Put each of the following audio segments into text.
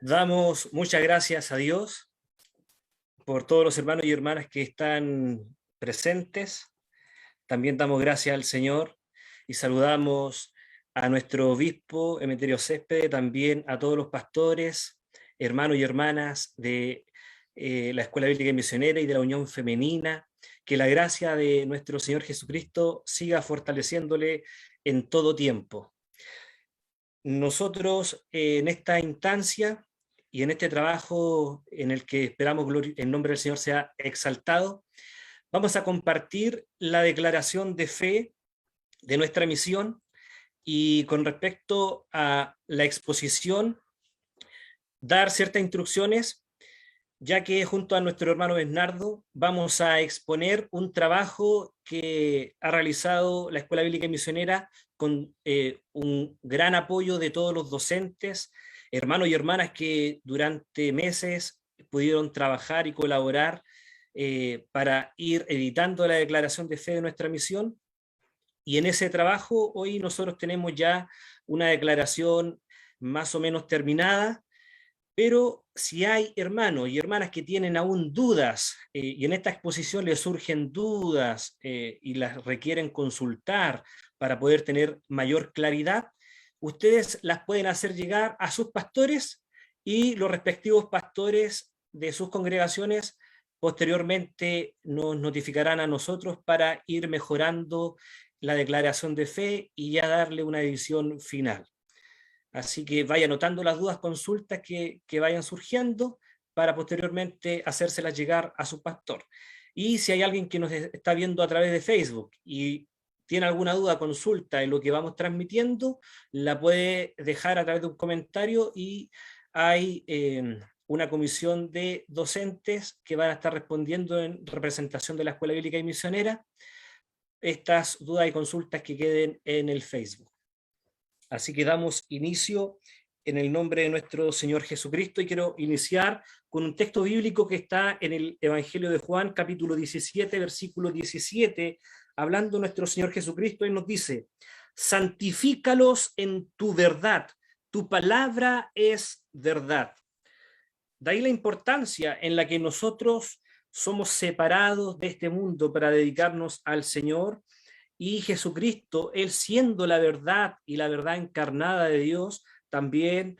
Damos muchas gracias a Dios por todos los hermanos y hermanas que están presentes. También damos gracias al Señor y saludamos a nuestro obispo Emeterio Céspedes, también a todos los pastores, hermanos y hermanas de la Escuela Bíblica y Misionera y de la Unión Femenina. Que la gracia de nuestro Señor Jesucristo siga fortaleciéndole en todo tiempo. Nosotros en esta instancia y en este trabajo en el que esperamos el nombre del Señor sea exaltado, vamos a compartir la declaración de fe de nuestra misión y con respecto a la exposición, dar ciertas instrucciones, ya que junto a nuestro hermano Bernardo vamos a exponer un trabajo que ha realizado la Escuela Bíblica y Misionera con un gran apoyo de todos los docentes, hermanos y hermanas que durante meses pudieron trabajar y colaborar para ir editando la declaración de fe de nuestra misión. Y en ese trabajo hoy nosotros tenemos ya una declaración más o menos terminada, pero si hay hermanos y hermanas que tienen aún dudas y en esta exposición les surgen dudas y las requieren consultar para poder tener mayor claridad, ustedes las pueden hacer llegar a sus pastores y los respectivos pastores de sus congregaciones posteriormente nos notificarán a nosotros para ir mejorando la declaración de fe y ya darle una edición final. Así que vaya anotando las dudas, consultas que vayan surgiendo para posteriormente hacérselas llegar a su pastor. Y si hay alguien que nos está viendo a través de Facebook y tiene alguna duda, consulta en lo que vamos transmitiendo, la puede dejar a través de un comentario y hay una comisión de docentes que van a estar respondiendo en representación de la Escuela Bíblica y Misionera estas dudas y consultas que queden en el Facebook. Así que damos inicio en el nombre de nuestro Señor Jesucristo y quiero iniciar con un texto bíblico que está en el Evangelio de Juan, capítulo 17, versículo 17, hablando nuestro Señor Jesucristo y nos dice: santifícalos en tu verdad, tu palabra es verdad. De ahí la importancia en la que nosotros somos separados de este mundo para dedicarnos al Señor. Y Jesucristo, Él siendo la verdad y la verdad encarnada de Dios, también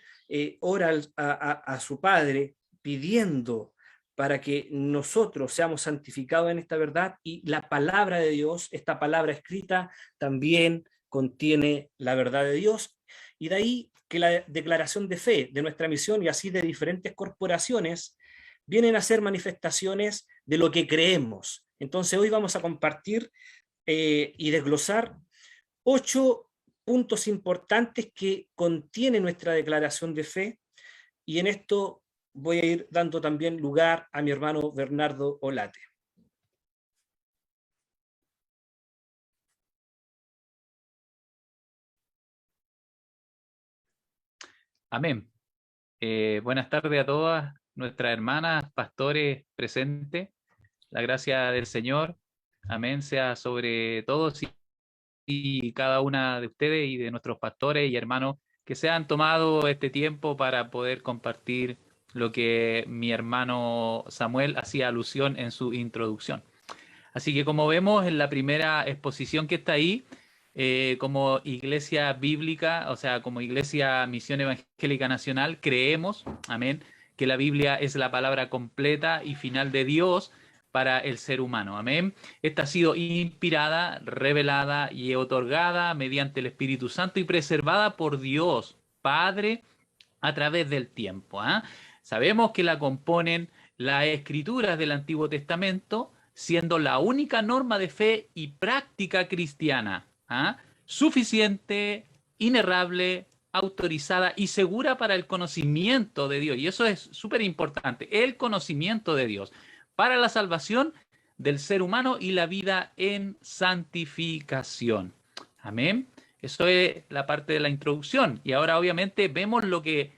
ora a su Padre pidiendo para que nosotros seamos santificados en esta verdad y la palabra de Dios, esta palabra escrita, también contiene la verdad de Dios. Y de ahí que la declaración de fe de nuestra misión y así de diferentes corporaciones vienen a ser manifestaciones de lo que creemos. Entonces hoy vamos a compartir y desglosar 8 puntos importantes que contiene nuestra declaración de fe, y en esto voy a ir dando también lugar a mi hermano Bernardo Olate. Amén. Buenas tardes a todas nuestras hermanas, pastores presentes. La gracia del Señor, amén, sea sobre todos y cada una de ustedes y de nuestros pastores y hermanos que se han tomado este tiempo para poder compartir lo que mi hermano Samuel hacía alusión en su introducción. Así que como vemos en la primera exposición que está ahí, como iglesia bíblica, o sea, como iglesia Misión Evangélica Nacional, creemos, amén, que la Biblia es la palabra completa y final de Dios para el ser humano, amén. Esta ha sido inspirada, revelada y otorgada mediante el Espíritu Santo y preservada por Dios Padre a través del tiempo. Sabemos que la componen las escrituras del Antiguo Testamento, siendo la única norma de fe y práctica cristiana, suficiente, inerrable, autorizada y segura para el conocimiento de Dios. Y eso es súper importante, el conocimiento de Dios, para la salvación del ser humano y la vida en santificación. Amén. Eso es la parte de la introducción. Y ahora obviamente vemos lo que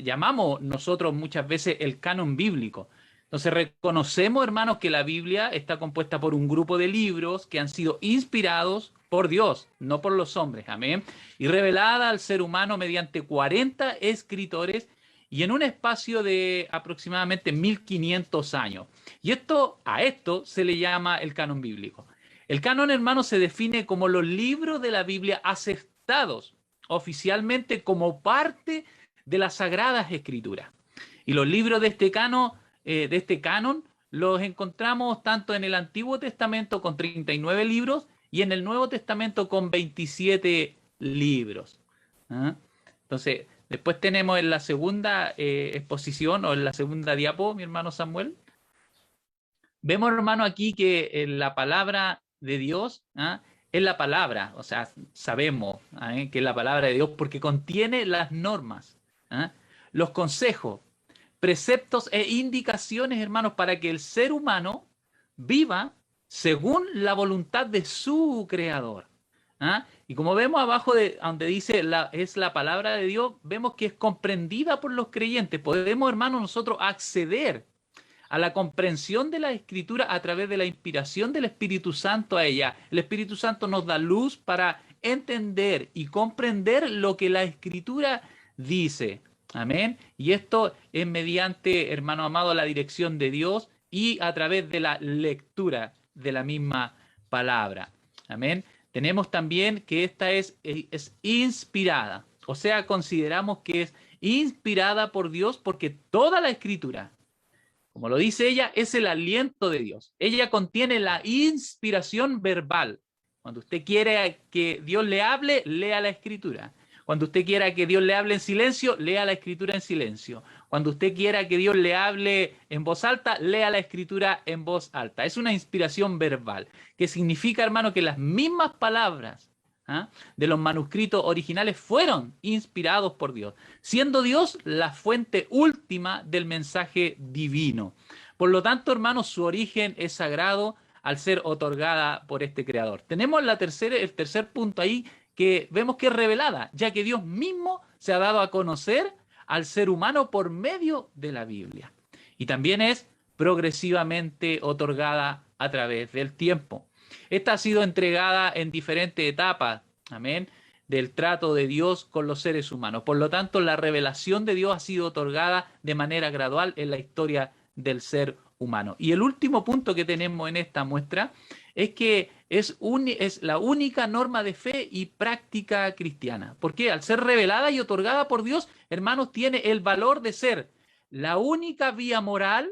llamamos nosotros muchas veces el canon bíblico. Entonces reconocemos, hermanos, que la Biblia está compuesta por un grupo de libros que han sido inspirados por Dios, no por los hombres, amén, y revelada al ser humano mediante 40 escritores y en un espacio de aproximadamente 1500 años. Y a esto se le llama el canon bíblico. El canon, hermano, se define como los libros de la Biblia aceptados oficialmente como parte de las Sagradas Escrituras. Y los libros de este canon los encontramos tanto en el Antiguo Testamento con 39 libros y en el Nuevo Testamento con 27 libros. ¿Ah? Entonces, después tenemos en la segunda exposición o en la segunda diapo, mi hermano Samuel, vemos, hermano, aquí que la palabra de Dios es la palabra, o sea, sabemos que es la palabra de Dios porque contiene las normas, los consejos, preceptos e indicaciones, hermanos, para que el ser humano viva según la voluntad de su creador. Y como vemos abajo de donde dice es la palabra de Dios, vemos que es comprendida por los creyentes. Podemos, hermanos, nosotros acceder a la comprensión de la Escritura a través de la inspiración del Espíritu Santo a ella. El Espíritu Santo nos da luz para entender y comprender lo que la Escritura dice. Amén. Y esto es mediante, hermano amado, la dirección de Dios y a través de la lectura de la misma palabra. Amén. Tenemos también que esta es inspirada. O sea, consideramos que es inspirada por Dios porque toda la Escritura, como lo dice ella, es el aliento de Dios. Ella contiene la inspiración verbal. Cuando usted quiere que Dios le hable, lea la Escritura. Cuando usted quiera que Dios le hable en silencio, lea la Escritura en silencio. Cuando usted quiera que Dios le hable en voz alta, lea la Escritura en voz alta. Es una inspiración verbal, que significa, hermano, que las mismas palabras de los manuscritos originales fueron inspirados por Dios, siendo Dios la fuente última del mensaje divino. Por lo tanto, hermanos, su origen es sagrado al ser otorgada por este creador. Tenemos el tercer punto ahí que vemos que es revelada, ya que Dios mismo se ha dado a conocer al ser humano por medio de la Biblia. Y también es progresivamente otorgada a través del tiempo. Esta ha sido entregada en diferentes etapas, amén, del trato de Dios con los seres humanos. Por lo tanto, la revelación de Dios ha sido otorgada de manera gradual en la historia del ser humano. Y el último punto que tenemos en esta muestra es que es la única norma de fe y práctica cristiana. Porque al ser revelada y otorgada por Dios, hermanos, tiene el valor de ser la única vía moral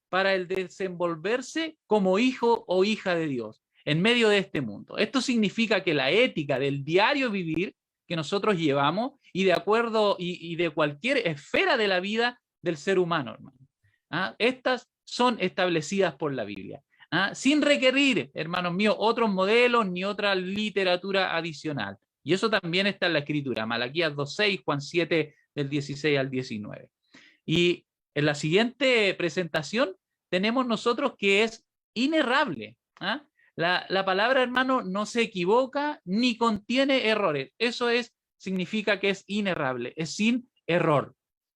para el desenvolverse como hijo o hija de Dios en medio de este mundo. Esto significa que la ética del diario vivir que nosotros llevamos y de acuerdo y de cualquier esfera de la vida del ser humano, hermano, estas son establecidas por la Biblia, sin requerir, hermanos míos, otros modelos ni otra literatura adicional. Y eso también está en la Escritura, Malaquías 2:6, Juan 7, del 16 al 19. Y en la siguiente presentación tenemos nosotros que es inerrable. La palabra, hermano, no se equivoca ni contiene errores. Eso significa que es inerrable, es sin error.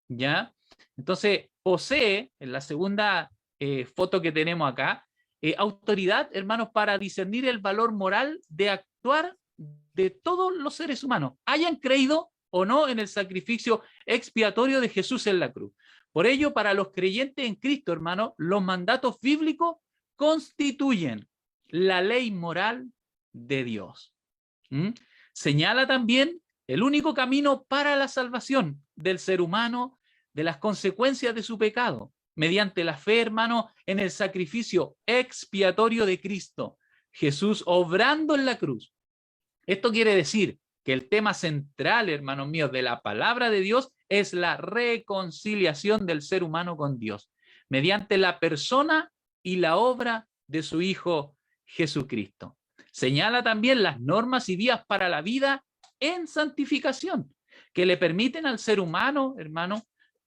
¿Ya? Entonces, posee, en la segunda foto que tenemos acá, autoridad, hermanos, para discernir el valor moral de actuar de todos los seres humanos, hayan creído o no en el sacrificio expiatorio de Jesús en la cruz. Por ello, para los creyentes en Cristo, hermano, los mandatos bíblicos constituyen la ley moral de Dios. Señala también el único camino para la salvación del ser humano de las consecuencias de su pecado, mediante la fe, hermano, en el sacrificio expiatorio de Cristo, Jesús obrando en la cruz. Esto quiere decir que el tema central, hermanos míos, de la palabra de Dios es la reconciliación del ser humano con Dios, mediante la persona y la obra de su Hijo Jesucristo. Señala también las normas y vías para la vida en santificación, que le permiten al ser humano, hermano,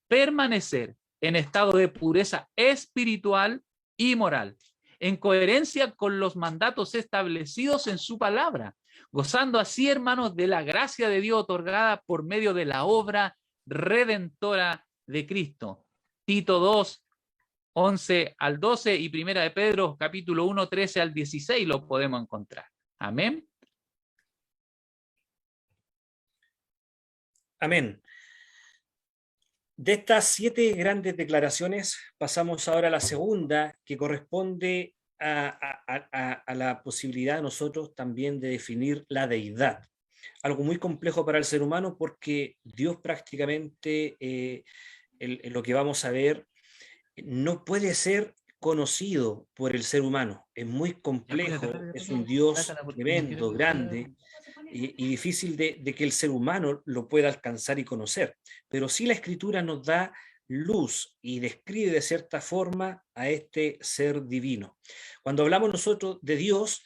permanecer en estado de pureza espiritual y moral, en coherencia con los mandatos establecidos en su palabra, gozando así, hermanos, de la gracia de Dios otorgada por medio de la obra redentora de Cristo. Tito 2, 11 al 12 y Primera de Pedro, capítulo 1, 13 al 16 lo podemos encontrar. Amén. Amén. De estas 7 grandes declaraciones, pasamos ahora a la segunda, que corresponde a la posibilidad de nosotros también de definir la deidad. Algo muy complejo para el ser humano porque Dios prácticamente, en lo que vamos a ver, no puede ser conocido por el ser humano. Es muy complejo, es un Dios tremendo, grande, y difícil de que el ser humano lo pueda alcanzar y conocer. Pero sí la Escritura nos da luz y describe de cierta forma a este ser divino. Cuando hablamos nosotros de Dios,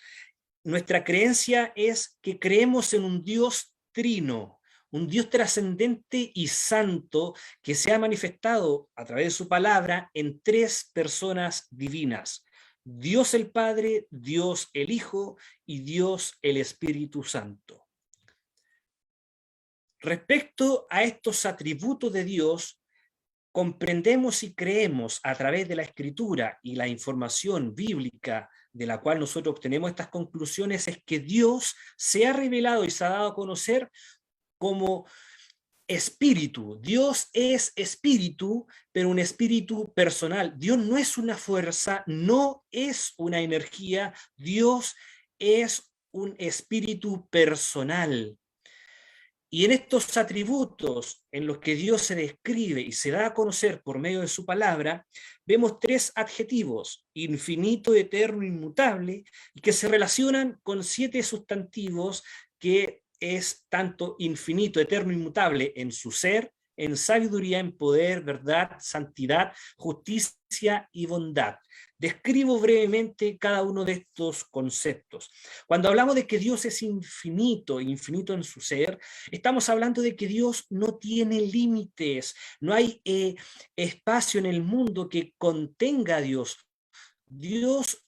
nuestra creencia es que creemos en un Dios trino, un Dios trascendente y santo que se ha manifestado a través de su palabra en 3 personas divinas: Dios el Padre, Dios el Hijo y Dios el Espíritu Santo. Respecto a estos atributos de Dios, comprendemos y creemos a través de la Escritura y la información bíblica de la cual nosotros obtenemos estas conclusiones, es que Dios se ha revelado y se ha dado a conocer como espíritu. Dios es espíritu, pero un espíritu personal. Dios no es una fuerza, no es una energía, Dios es un espíritu personal. Y en estos atributos en los que Dios se describe y se da a conocer por medio de su palabra, vemos 3 adjetivos: infinito, eterno, inmutable, y que se relacionan con 7 sustantivos, que es tanto infinito, eterno, inmutable en su ser, en sabiduría, en poder, verdad, santidad, justicia y bondad. Describo brevemente cada uno de estos conceptos. Cuando hablamos de que Dios es infinito, infinito en su ser, estamos hablando de que Dios no tiene límites, no hay espacio en el mundo que contenga a Dios. Dios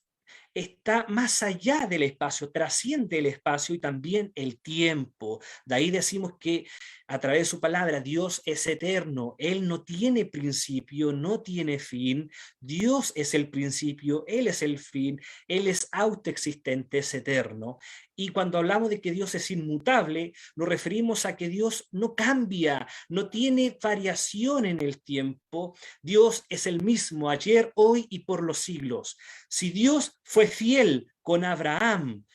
está más allá del espacio, trasciende el espacio y también el tiempo. De ahí decimos que a través de su palabra Dios es eterno, Él no tiene principio, no tiene fin. Dios es el principio, Él es el fin, Él es autoexistente, es eterno. Y cuando hablamos de que Dios es inmutable, nos referimos a que Dios no cambia, no tiene variación en el tiempo. Dios es el mismo ayer, hoy y por los siglos. Si Dios fue fiel con Abraham,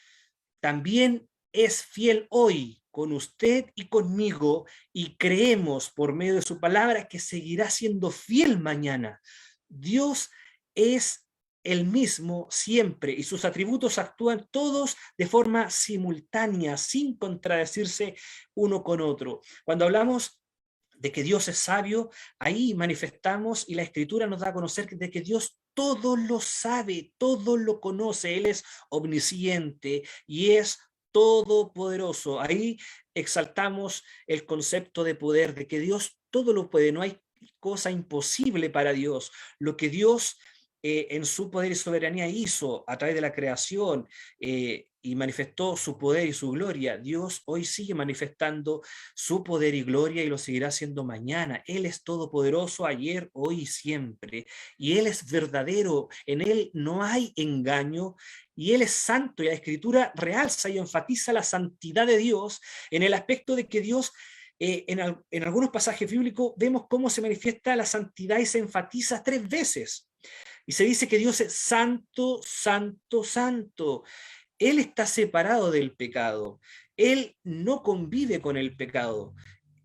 también es fiel hoy con usted y conmigo, y creemos por medio de su palabra que seguirá siendo fiel mañana. Dios es el mismo siempre y sus atributos actúan todos de forma simultánea, sin contradecirse uno con otro. Cuando hablamos de que Dios es sabio, ahí manifestamos y la Escritura nos da a conocer de que Dios todo lo sabe, todo lo conoce, Él es omnisciente y es todopoderoso. Ahí exaltamos el concepto de poder, de que Dios todo lo puede, no hay cosa imposible para Dios. Lo que Dios en su poder y soberanía hizo a través de la creación y manifestó su poder y su gloria, Dios hoy sigue manifestando su poder y gloria y lo seguirá haciendo mañana. Él es todopoderoso ayer, hoy y siempre. Y Él es verdadero, en Él no hay engaño y Él es santo. Y la Escritura realza y enfatiza la santidad de Dios en el aspecto de que Dios en algunos pasajes bíblicos vemos cómo se manifiesta la santidad y se enfatiza 3 veces. Y se dice que Dios es santo, santo, santo. Él está separado del pecado. Él no convive con el pecado.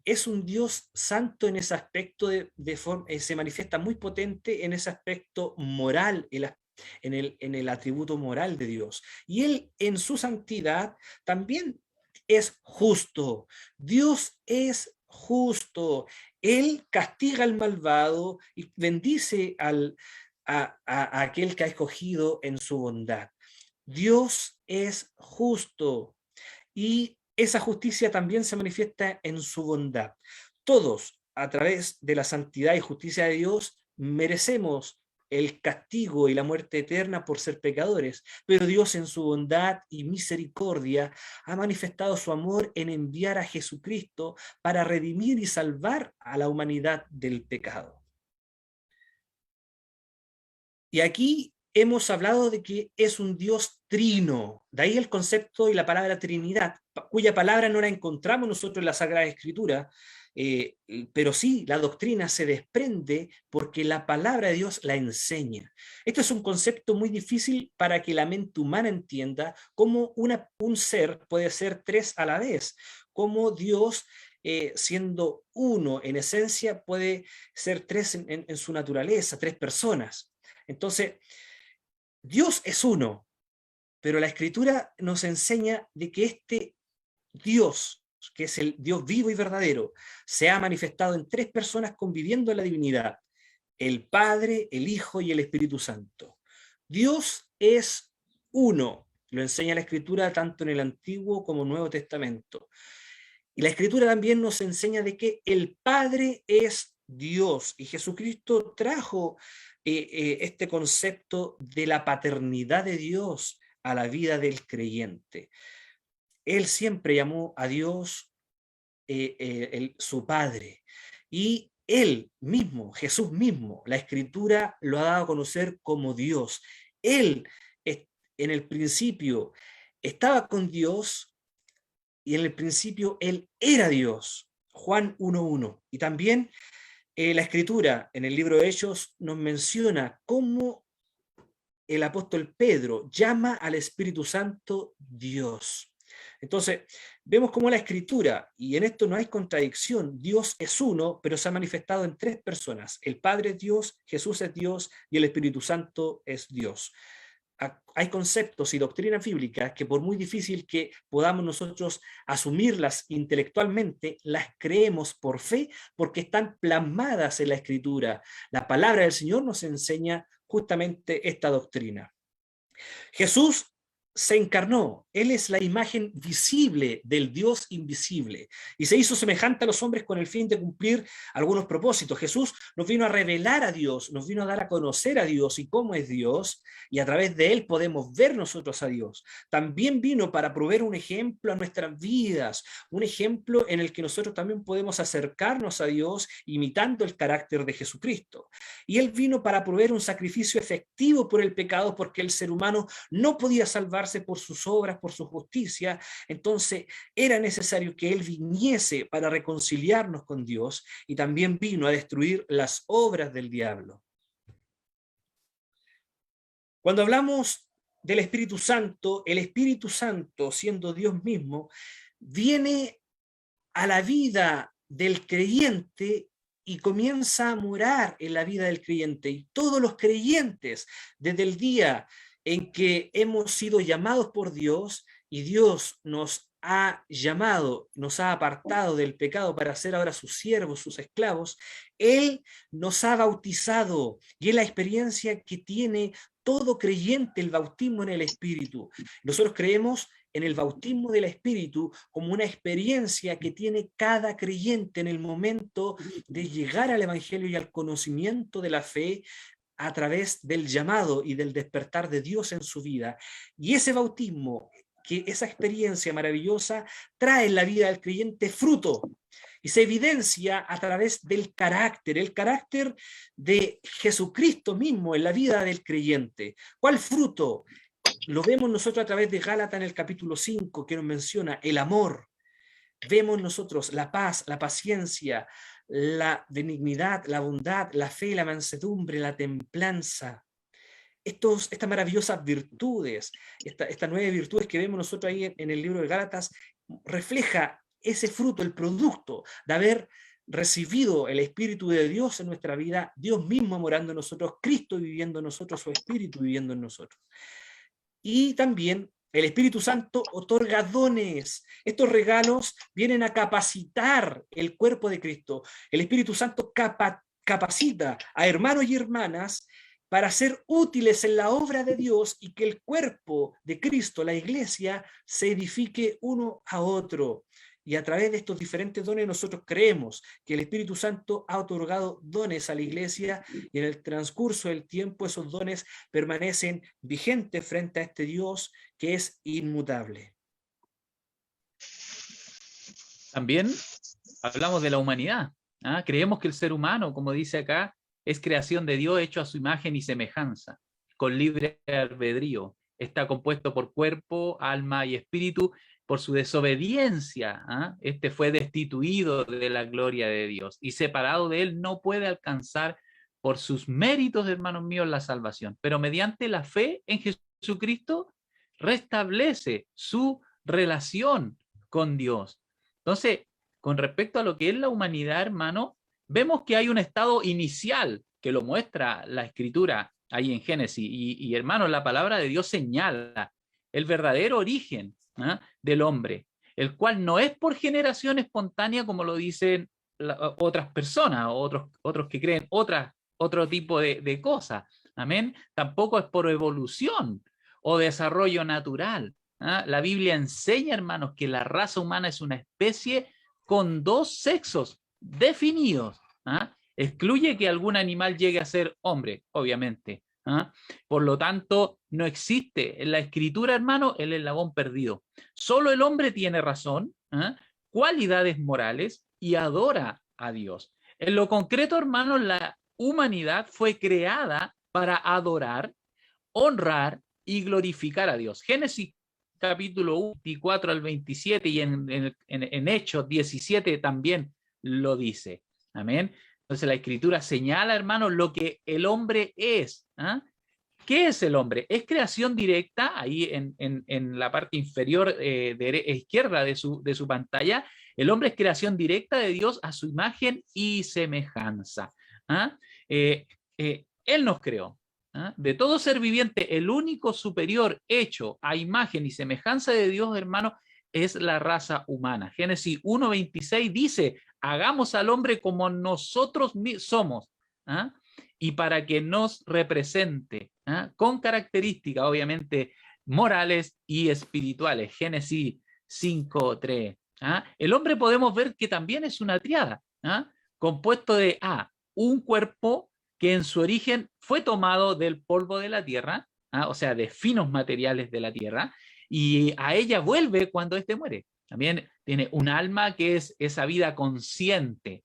Es un Dios santo en ese aspecto, se manifiesta muy potente en ese aspecto moral, en el atributo moral de Dios. Y Él en su santidad también es justo. Dios es justo. Él castiga al malvado y bendice a aquel que ha escogido en su bondad. Dios es justo y esa justicia también se manifiesta en su bondad. Todos, a través de la santidad y justicia de Dios, merecemos el castigo y la muerte eterna por ser pecadores, pero Dios en su bondad y misericordia ha manifestado su amor en enviar a Jesucristo para redimir y salvar a la humanidad del pecado. Y aquí hemos hablado de que es un Dios trino, de ahí el concepto y la palabra Trinidad, cuya palabra no la encontramos nosotros en la Sagrada Escritura, pero sí, la doctrina se desprende porque la palabra de Dios la enseña. Esto es un concepto muy difícil para que la mente humana entienda cómo un ser puede ser tres a la vez, cómo Dios, siendo uno en esencia, puede ser tres en su naturaleza, tres personas. Entonces, Dios es uno, pero la Escritura nos enseña de que este Dios, que es el Dios vivo y verdadero, se ha manifestado en tres personas conviviendo en la divinidad: el Padre, el Hijo y el Espíritu Santo. Dios es uno, lo enseña la Escritura tanto en el Antiguo como Nuevo Testamento. Y la Escritura también nos enseña de que el Padre es Dios, y Jesucristo trajo este concepto de la paternidad de Dios a la vida del creyente. Él siempre llamó a Dios su Padre. Y Él mismo, Jesús mismo, la Escritura lo ha dado a conocer como Dios. Él en el principio estaba con Dios y en el principio Él era Dios. Juan 1:1. Y también la Escritura en el libro de Hechos nos menciona cómo el apóstol Pedro llama al Espíritu Santo Dios. Entonces, vemos cómo la Escritura, y en esto no hay contradicción, Dios es uno, pero se ha manifestado en tres personas. El Padre es Dios, Jesús es Dios y el Espíritu Santo es Dios. Hay conceptos y doctrinas bíblicas que, por muy difícil que podamos nosotros asumirlas intelectualmente, las creemos por fe porque están plasmadas en la Escritura. La palabra del Señor nos enseña justamente esta doctrina. Jesús se encarnó, Él es la imagen visible del Dios invisible y se hizo semejante a los hombres con el fin de cumplir algunos propósitos. Jesús nos vino a revelar a Dios, nos vino a dar a conocer a Dios y cómo es Dios, y a través de Él podemos ver nosotros a Dios. También vino para proveer un ejemplo a nuestras vidas, un ejemplo en el que nosotros también podemos acercarnos a Dios imitando el carácter de Jesucristo. Y Él vino para proveer un sacrificio efectivo por el pecado, porque el ser humano no podía salvarse por sus obras, por su justicia. Entonces era necesario que Él viniese para reconciliarnos con Dios, y también vino a destruir las obras del diablo. Cuando hablamos del Espíritu Santo, el Espíritu Santo, siendo Dios mismo, viene a la vida del creyente y comienza a morar en la vida del creyente. Y todos los creyentes, desde el día en que hemos sido llamados por Dios y Dios nos ha llamado, nos ha apartado del pecado para ser ahora sus siervos, sus esclavos, Él nos ha bautizado, y es la experiencia que tiene todo creyente, el bautismo en el Espíritu. Nosotros creemos en el bautismo del Espíritu como una experiencia que tiene cada creyente en el momento de llegar al Evangelio y al conocimiento de la fe, a través del llamado y del despertar de Dios en su vida. Y ese bautismo, que esa experiencia maravillosa, trae en la vida del creyente fruto, y se evidencia a través del carácter, el carácter de Jesucristo mismo en la vida del creyente. ¿Cuál fruto? Lo vemos nosotros a través de Gálatas en el capítulo 5, que nos menciona el amor. Vemos nosotros la paz, la paciencia, la benignidad, la bondad, la fe, la mansedumbre, la templanza. Estas maravillosas virtudes, estas 9 virtudes que vemos nosotros ahí en el libro de Gálatas, refleja ese fruto, el producto de haber recibido el Espíritu de Dios en nuestra vida, Dios mismo morando en nosotros, Cristo viviendo en nosotros, su Espíritu viviendo en nosotros. Y también el Espíritu Santo otorga dones. Estos regalos vienen a capacitar el cuerpo de Cristo. El Espíritu Santo capacita a hermanos y hermanas para ser útiles en la obra de Dios, y que el cuerpo de Cristo, la iglesia, se edifique uno a otro. Y a través de estos diferentes dones nosotros creemos que el Espíritu Santo ha otorgado dones a la iglesia, y en el transcurso del tiempo esos dones permanecen vigentes frente a este Dios que es inmutable. También hablamos de la humanidad. Creemos que el ser humano, como dice acá, es creación de Dios, hecho a su imagen y semejanza, con libre albedrío. Está compuesto por cuerpo, alma y espíritu, por su desobediencia, este fue destituido de la gloria de Dios y separado de él no puede alcanzar por sus méritos, hermanos míos, la salvación. Pero mediante la fe en Jesucristo restablece su relación con Dios. Entonces, con respecto a lo que es la humanidad, hermano, vemos que hay un estado inicial que lo muestra la Escritura ahí en Génesis. Y hermano, la palabra de Dios señala el verdadero origen del hombre, el cual no es por generación espontánea como lo dicen otras personas, otros que creen otro tipo de cosas. Amén. Tampoco es por evolución o desarrollo natural. La Biblia enseña, hermanos, que la raza humana es una especie con dos sexos definidos. Excluye que algún animal llegue a ser hombre, obviamente. Por lo tanto, no existe en la Escritura, hermano, el eslabón perdido. Solo el hombre tiene razón, cualidades morales y adora a Dios. En lo concreto, hermano, la humanidad fue creada para adorar, honrar y glorificar a Dios. Génesis capítulo 24 al 27 y en Hechos 17 también lo dice. Amén. Entonces la Escritura señala, hermanos, lo que el hombre es. ¿Qué es el hombre? Es creación directa, ahí en la parte inferior izquierda de su pantalla. El hombre es creación directa de Dios a su imagen y semejanza. Él nos creó. De todo ser viviente, el único superior hecho a imagen y semejanza de Dios, hermano, es la raza humana. Génesis 1:26 dice, hagamos al hombre como nosotros somos, y para que nos represente, con características, obviamente, morales y espirituales. Génesis 5:3. El hombre podemos ver que también es una triada, compuesto de un cuerpo que en su origen fue tomado del polvo de la tierra, o sea, de finos materiales de la tierra, y a ella vuelve cuando éste muere. También tiene un alma que es esa vida consciente,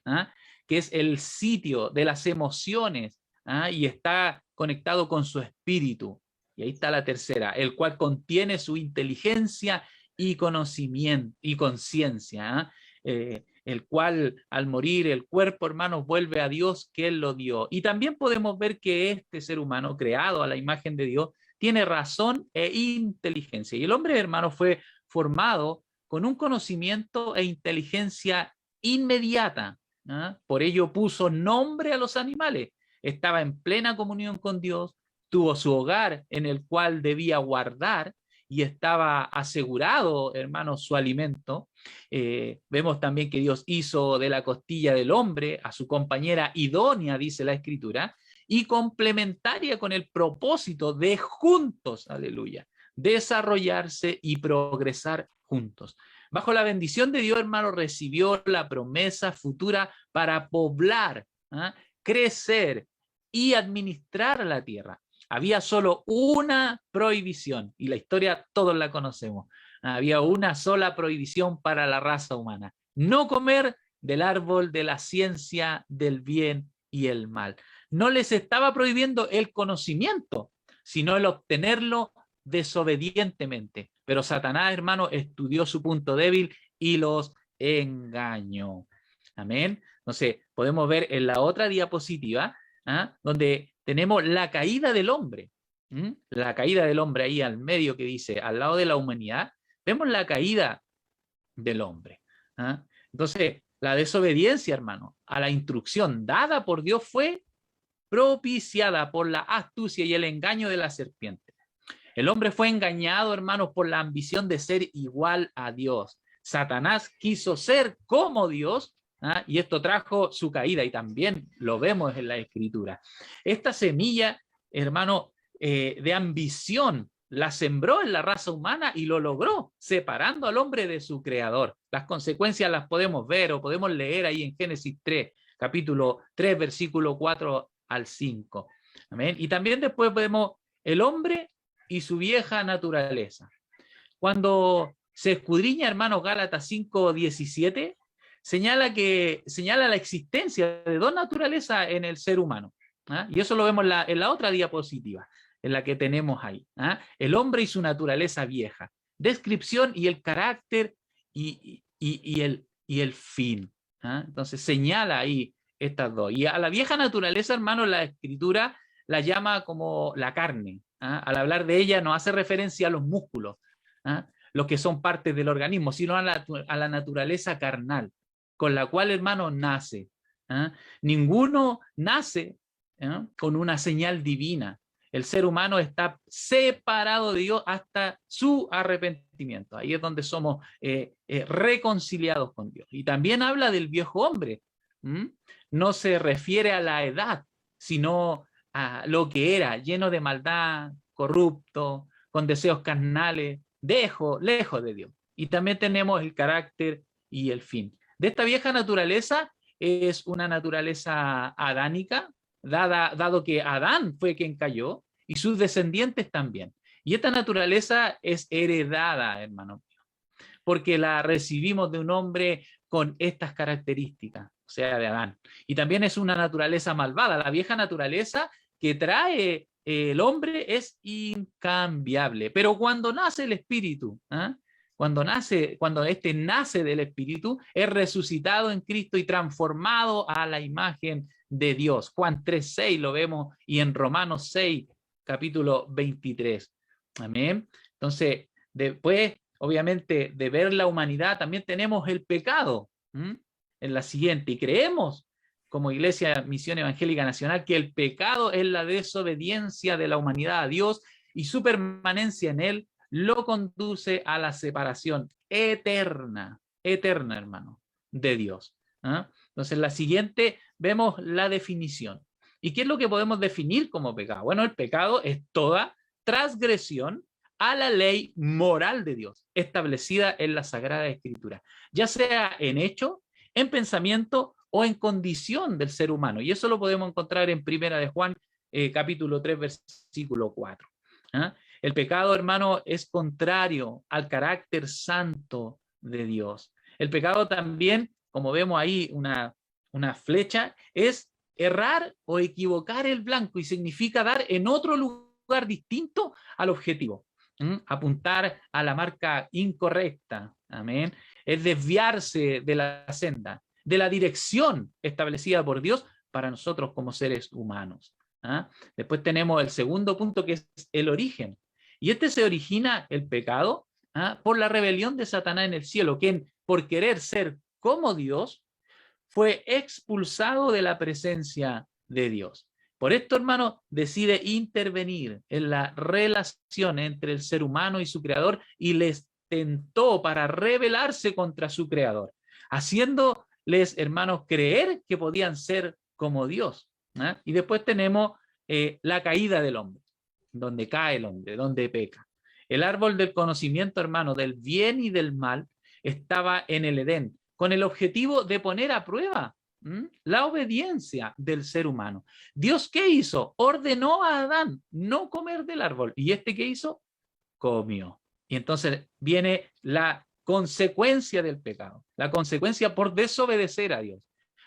que es el sitio de las emociones, y está conectado con su espíritu. Y ahí está la tercera, el cual contiene su inteligencia y conocimiento y conciencia, el cual al morir el cuerpo, hermanos, vuelve a Dios que Él lo dio. Y también podemos ver que este ser humano, creado a la imagen de Dios, tiene razón e inteligencia. Y el hombre, hermano, fue formado con un conocimiento e inteligencia inmediata. Por ello puso nombre a los animales. Estaba en plena comunión con Dios, tuvo su hogar en el cual debía guardar y estaba asegurado, hermanos, su alimento. Vemos también que Dios hizo de la costilla del hombre a su compañera idónea, dice la Escritura, y complementaria con el propósito de juntos, aleluya, desarrollarse y progresar juntos. Bajo la bendición de Dios, hermano, recibió la promesa futura para poblar, crecer y administrar la tierra. Había solo una prohibición, y la historia todos la conocemos. Había una sola prohibición para la raza humana: no comer del árbol de la ciencia del bien y el mal. No les estaba prohibiendo el conocimiento, sino el obtenerlo desobedientemente. Pero Satanás, hermano, estudió su punto débil y los engañó. Amén. Entonces, podemos ver en la otra diapositiva, donde tenemos la caída del hombre. La caída del hombre ahí al medio, que dice, al lado de la humanidad, vemos la caída del hombre. Entonces, la desobediencia, hermano, a la instrucción dada por Dios fue propiciada por la astucia y el engaño de la serpiente. El hombre fue engañado, hermanos, por la ambición de ser igual a Dios. Satanás quiso ser como Dios, y esto trajo su caída, y también lo vemos en la Escritura. Esta semilla, hermano, de ambición, la sembró en la raza humana y lo logró, separando al hombre de su creador. Las consecuencias las podemos ver o podemos leer ahí en Génesis 3, capítulo 3, versículo 4 al 5. Amén. Y también después vemos el hombre y su vieja naturaleza. Cuando se escudriña, hermanos, Gálatas 5:17, señala la existencia de dos naturalezas en el ser humano. Y eso lo vemos en la otra diapositiva, en la que tenemos ahí. El hombre y su naturaleza vieja. descripción y el carácter y el fin. ¿Ah? Entonces señala ahí estas dos. Y a la vieja naturaleza, hermano, la Escritura la llama como la carne. ¿Ah? Al hablar de ella no hace referencia a los músculos, ¿ah? Los que son parte del organismo, sino a la naturaleza carnal, con la cual, hermano, nace. ¿Ah? Ninguno nace, ¿ah?, con una señal divina. El ser humano está separado de Dios hasta su arrepentimiento. Ahí es donde somos reconciliados con Dios. Y también habla del viejo hombre. No se refiere a la edad, sino a lo que era, lleno de maldad, corrupto, con deseos carnales, lejos de Dios. Y también tenemos el carácter y el fin. De esta vieja naturaleza es una naturaleza adánica, dado que Adán fue quien cayó y sus descendientes también. Y esta naturaleza es heredada, hermano mío, porque la recibimos de un hombre con estas características, o sea, de Adán. Y también es una naturaleza malvada. La vieja naturaleza que trae el hombre es incambiable. Pero cuando nace el espíritu, ¿eh?, cuando este nace del espíritu, es resucitado en Cristo y transformado a la imagen de Dios. Juan 3:6 lo vemos, y en Romanos 6, capítulo 23. Amén. Entonces, después, obviamente, de ver la humanidad, también tenemos el pecado. En la siguiente, y creemos como Iglesia Misión Evangélica Nacional que el pecado es la desobediencia de la humanidad a Dios, y su permanencia en él lo conduce a la separación eterna, hermano, de Dios. ¿Ah? Entonces, en la siguiente vemos la definición. ¿Y qué es lo que podemos definir como pecado? Bueno, el pecado es toda transgresión a la ley moral de Dios, establecida en la Sagrada Escritura, ya sea en hecho, en pensamiento o en condición del ser humano. Y eso lo podemos encontrar en Primera de Juan, capítulo 3, versículo 4. ¿Ah? El pecado, hermano, es contrario al carácter santo de Dios. El pecado también, como vemos ahí una flecha, es errar o equivocar el blanco, y significa dar en otro lugar distinto al objetivo. Apuntar a la marca incorrecta. Amén. Es desviarse de la senda, de la dirección establecida por Dios para nosotros como seres humanos. ¿Ah? Después tenemos el segundo punto, que es el origen. Y este se origina, el pecado, por la rebelión de Satanás en el cielo, quien, por querer ser como Dios, fue expulsado de la presencia de Dios. Por esto, hermano, decide intervenir en la relación entre el ser humano y su creador, y les tentó para rebelarse contra su creador, haciéndoles, hermanos, creer que podían ser como Dios. Y después tenemos la caída del hombre, donde cae el hombre, donde peca. El árbol del conocimiento, hermano, del bien y del mal, estaba en el Edén, con el objetivo de poner a prueba la obediencia del ser humano. ¿Dios qué hizo? Ordenó a Adán no comer del árbol. ¿Y este qué hizo? Comió. Y entonces viene la consecuencia del pecado, la consecuencia por desobedecer a Dios.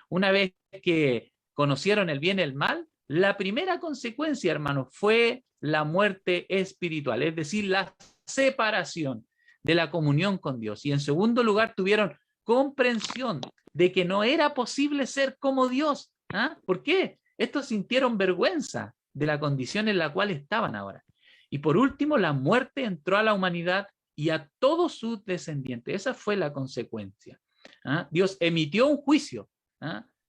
Una vez que conocieron el bien y el mal, la primera consecuencia, hermanos, fue la muerte espiritual, es decir, la separación de la comunión con Dios. Y en segundo lugar, tuvieron comprensión de que no era posible ser como Dios. ¿Por qué? Estos sintieron vergüenza de la condición en la cual estaban ahora. Y por último, la muerte entró a la humanidad y a todos sus descendientes. Esa fue la consecuencia. Dios emitió un juicio,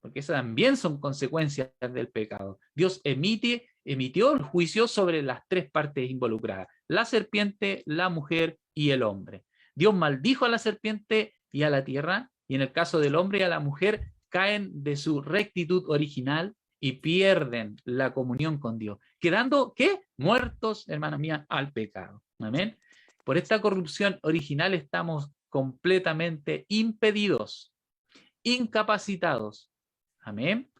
porque esas también son consecuencias del pecado. Dios emitió el juicio sobre las tres partes involucradas: la serpiente, la mujer y el hombre. Dios maldijo a la serpiente y a la tierra, y en el caso del hombre y a la mujer caen de su rectitud original y pierden la comunión con Dios, quedando, ¿qué? Muertos, hermana mía, al pecado. Amén. Por esta corrupción original estamos completamente impedidos, incapacitados. Amén.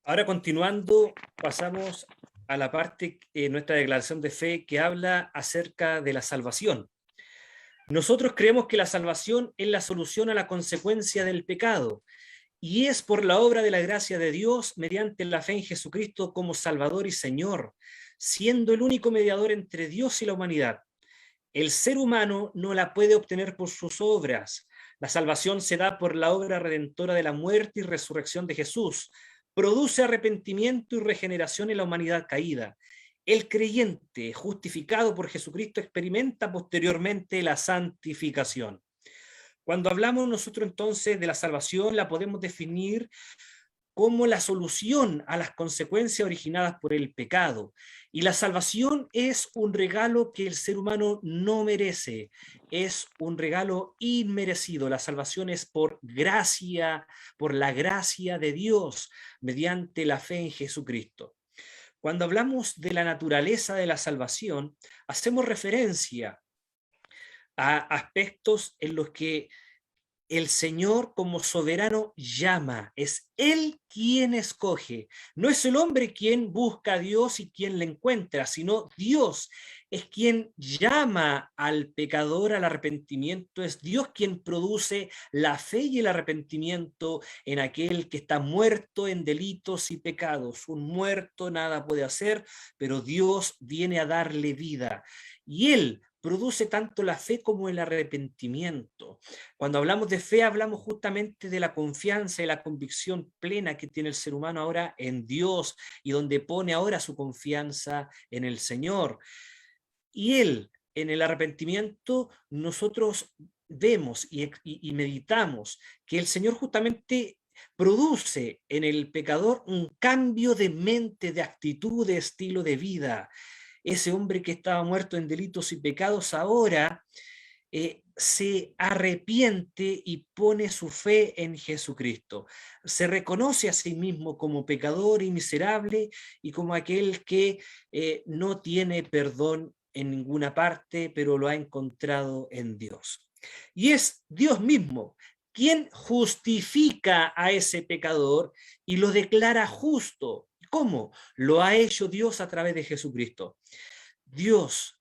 Ahora, continuando, pasamos a la parte de nuestra declaración de fe que habla acerca de la salvación. Nosotros creemos que la salvación es la solución a la consecuencia del pecado, y es por la obra de la gracia de Dios mediante la fe en Jesucristo como Salvador y Señor, siendo el único mediador entre Dios y la humanidad. El ser humano no la puede obtener por sus obras. La salvación se da por la obra redentora de la muerte y resurrección de Jesús. Produce arrepentimiento y regeneración en la humanidad caída. El creyente, justificado por Jesucristo, experimenta posteriormente la santificación. Cuando hablamos nosotros entonces de la salvación, la podemos definir como la solución a las consecuencias originadas por el pecado. Y la salvación es un regalo que el ser humano no merece, es un regalo inmerecido. La salvación es por gracia, por la gracia de Dios, mediante la fe en Jesucristo. Cuando hablamos de la naturaleza de la salvación, hacemos referencia a aspectos en los que el Señor como soberano llama, es Él quien escoge. No es el hombre quien busca a Dios y quien le encuentra, sino Dios es quien llama al pecador al arrepentimiento, es Dios quien produce la fe y el arrepentimiento en aquel que está muerto en delitos y pecados. Un muerto nada puede hacer, pero Dios viene a darle vida. Y Él produce tanto la fe como el arrepentimiento. Cuando hablamos de fe, hablamos justamente de la confianza y la convicción plena que tiene el ser humano ahora en Dios y donde pone ahora su confianza en el Señor. Y Él, en el arrepentimiento, nosotros vemos y meditamos que el Señor justamente produce en el pecador un cambio de mente, de actitud, de estilo de vida. Ese hombre que estaba muerto en delitos y pecados ahora se arrepiente y pone su fe en Jesucristo. Se reconoce a sí mismo como pecador y miserable y como aquel que no tiene perdón en ninguna parte, pero lo ha encontrado en Dios. Y es Dios mismo quien justifica a ese pecador y lo declara justo. ¿Cómo? Lo ha hecho Dios a través de Jesucristo. Dios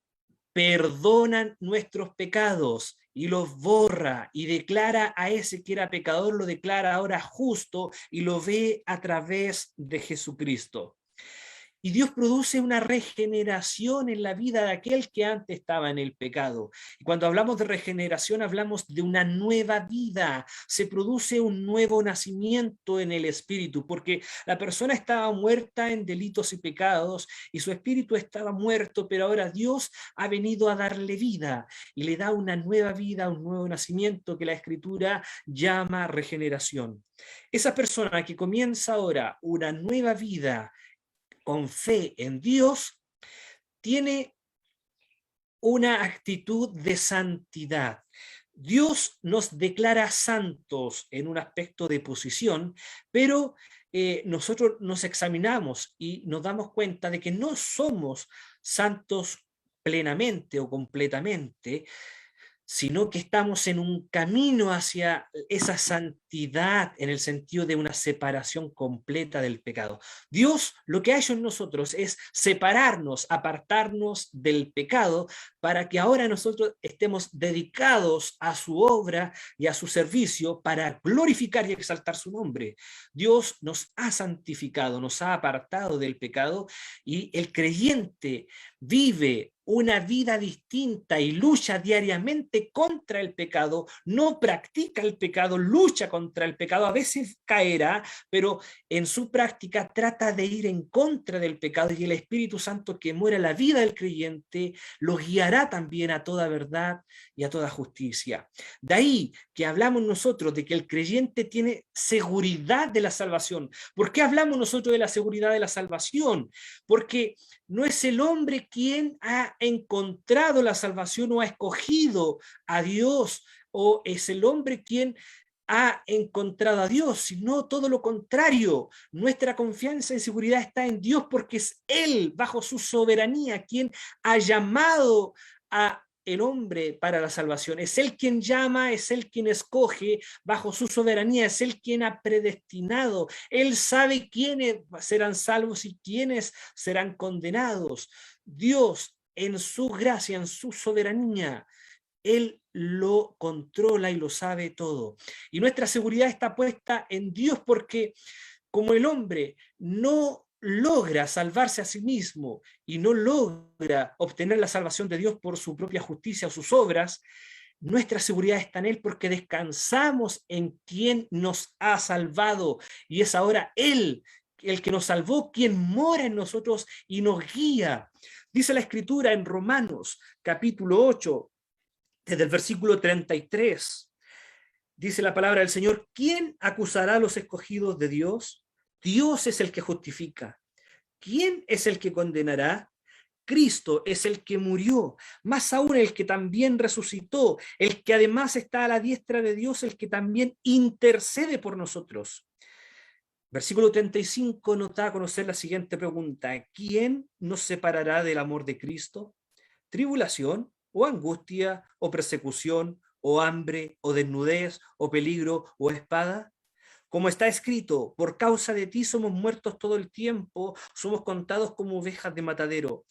perdona nuestros pecados y los borra y declara a ese que era pecador, lo declara ahora justo y lo ve a través de Jesucristo. Y Dios produce una regeneración en la vida de aquel que antes estaba en el pecado. Y cuando hablamos de regeneración, hablamos de una nueva vida. Se produce un nuevo nacimiento en el espíritu, porque la persona estaba muerta en delitos y pecados, y su espíritu estaba muerto, pero ahora Dios ha venido a darle vida, y le da una nueva vida, un nuevo nacimiento que la Escritura llama regeneración. Esa persona que comienza ahora una nueva vida, con fe en Dios, tiene una actitud de santidad. Dios nos declara santos en un aspecto de posición, pero nosotros nos examinamos y nos damos cuenta de que no somos santos plenamente o completamente, sino que estamos en un camino hacia esa santidad en el sentido de una separación completa del pecado. Dios lo que ha hecho en nosotros es separarnos, apartarnos del pecado para que ahora nosotros estemos dedicados a su obra y a su servicio para glorificar y exaltar su nombre. Dios nos ha santificado, nos ha apartado del pecado y el creyente vive una vida distinta y lucha diariamente contra el pecado, no practica el pecado, lucha contra el pecado, a veces caerá, pero en su práctica trata de ir en contra del pecado y el Espíritu Santo que muere la vida del creyente lo guiará también a toda verdad y a toda justicia. De ahí que hablamos nosotros de que el creyente tiene seguridad de la salvación. ¿Por qué hablamos nosotros de la seguridad de la salvación? Porque no es el hombre quien ha encontrado la salvación o ha escogido a Dios, o es el hombre quien ha encontrado a Dios, sino todo lo contrario. Nuestra confianza y seguridad está en Dios porque es Él, bajo su soberanía, quien ha llamado a el hombre para la salvación. Es Él quien llama, es Él quien escoge bajo su soberanía, es Él quien ha predestinado. Él sabe quiénes serán salvos y quiénes serán condenados. Dios, en su gracia, en su soberanía, Él lo controla y lo sabe todo. Y nuestra seguridad está puesta en Dios porque como el hombre no logra salvarse a sí mismo y no logra obtener la salvación de Dios por su propia justicia o sus obras, nuestra seguridad está en Él porque descansamos en quien nos ha salvado y es ahora Él, el que nos salvó, quien mora en nosotros y nos guía. Dice la Escritura en Romanos capítulo 8, desde el versículo 33. Dice la palabra del Señor: ¿quién acusará a los escogidos de Dios? Dios es el que justifica. ¿Quién es el que condenará? Cristo es el que murió, más aún el que también resucitó, el que además está a la diestra de Dios, el que también intercede por nosotros. Versículo 35 nos da a conocer la siguiente pregunta: ¿quién nos separará del amor de Cristo? ¿Tribulación, o angustia, o persecución, o hambre, o desnudez, o peligro, o espada? Como está escrito: por causa de ti somos muertos todo el tiempo, somos contados como ovejas de matadero.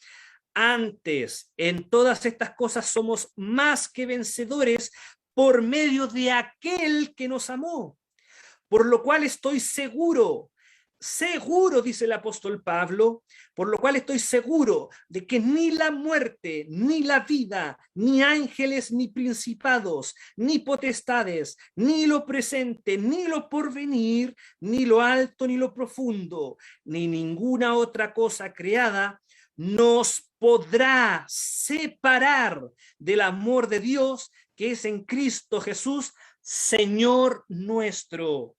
Antes, en todas estas cosas somos más que vencedores por medio de aquel que nos amó. Por lo cual estoy seguro, dice el apóstol Pablo, por lo cual estoy seguro de que ni la muerte, ni la vida, ni ángeles, ni principados, ni potestades, ni lo presente, ni lo porvenir, ni lo alto, ni lo profundo, ni ninguna otra cosa creada nos podrá separar del amor de Dios que es en Cristo Jesús, Señor nuestro.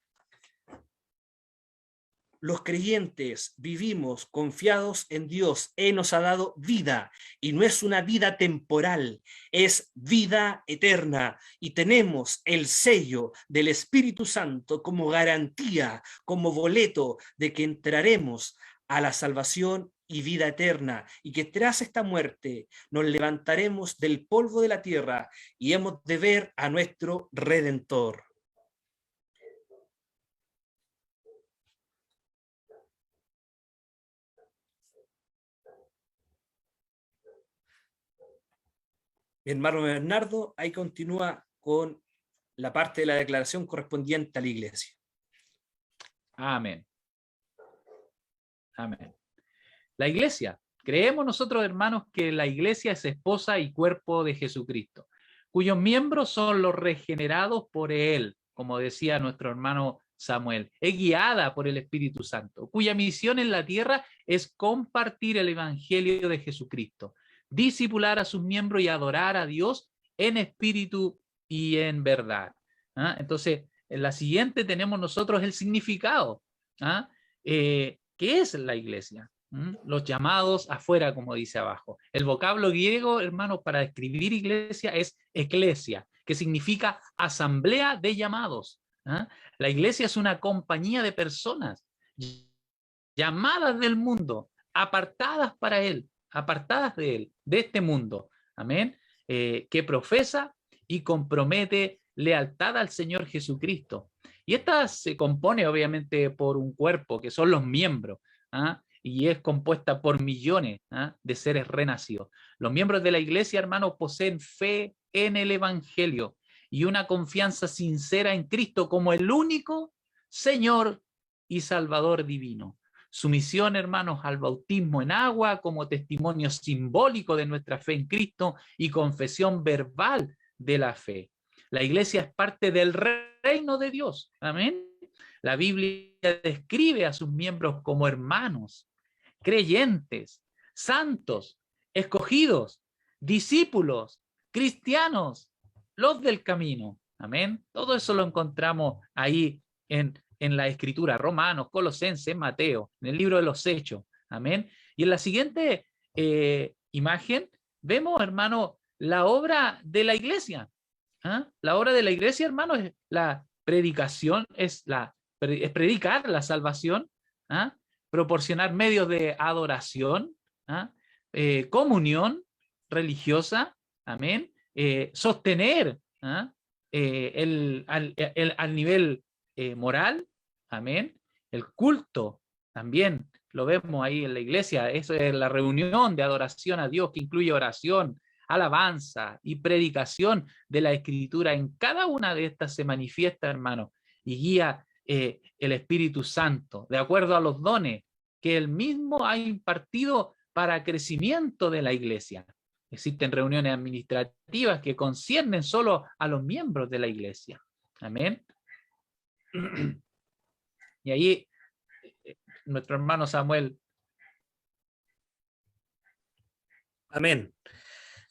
Los creyentes vivimos confiados en Dios. Él nos ha dado vida y no es una vida temporal, es vida eterna y tenemos el sello del Espíritu Santo como garantía, como boleto de que entraremos a la salvación y vida eterna y que tras esta muerte nos levantaremos del polvo de la tierra y hemos de ver a nuestro Redentor. Mi hermano Bernardo ahí continúa con la parte de la declaración correspondiente a la iglesia. Amén. Amén. La iglesia. Creemos nosotros, hermanos, que la iglesia es esposa y cuerpo de Jesucristo, cuyos miembros son los regenerados por Él, como decía nuestro hermano Samuel. Es guiada por el Espíritu Santo, cuya misión en la tierra es compartir el evangelio de Jesucristo, discipular a sus miembros y adorar a Dios en espíritu y en verdad. ¿Ah? Entonces, en la siguiente tenemos nosotros el significado. ¿Ah? ¿Qué es la iglesia? Los llamados afuera, como dice abajo. El vocablo griego, hermanos, para describir iglesia es eclesia, que significa asamblea de llamados. ¿Ah? La iglesia es una compañía de personas llamadas del mundo, apartadas para él, apartadas de él, de este mundo. Amén. Que profesa y compromete lealtad al Señor Jesucristo. Y esta se compone obviamente por un cuerpo, que son los miembros. ¿Ah? Y es compuesta por millones de seres renacidos. Los miembros de la iglesia, hermanos, poseen fe en el evangelio y una confianza sincera en Cristo como el único Señor y Salvador divino. Su misión, hermanos, al bautismo en agua como testimonio simbólico de nuestra fe en Cristo y confesión verbal de la fe. La iglesia es parte del reino de Dios. Amén. La Biblia describe a sus miembros como hermanos, creyentes, santos, escogidos, discípulos, cristianos, los del camino. Amén. Todo eso lo encontramos ahí en la Escritura, Romanos, Colosenses, Mateo, en el libro de los Hechos. Amén. Y en la siguiente imagen vemos, hermano, la obra de la iglesia. ¿Ah? La obra de la iglesia, hermano, es la predicación, es predicar la salvación, ¿ah? Proporcionar medios de adoración, ¿ah? Comunión religiosa, amén, sostener ¿ah? Al nivel moral, amén, el culto también lo vemos ahí en la iglesia, eso es la reunión de adoración a Dios que incluye oración, alabanza y predicación de la Escritura. En cada una de estas se manifiesta, hermano, y guía el Espíritu Santo, de acuerdo a los dones que Él mismo ha impartido para crecimiento de la iglesia. Existen reuniones administrativas que conciernen solo a los miembros de la iglesia. Amén. Y ahí nuestro hermano Samuel. Amén.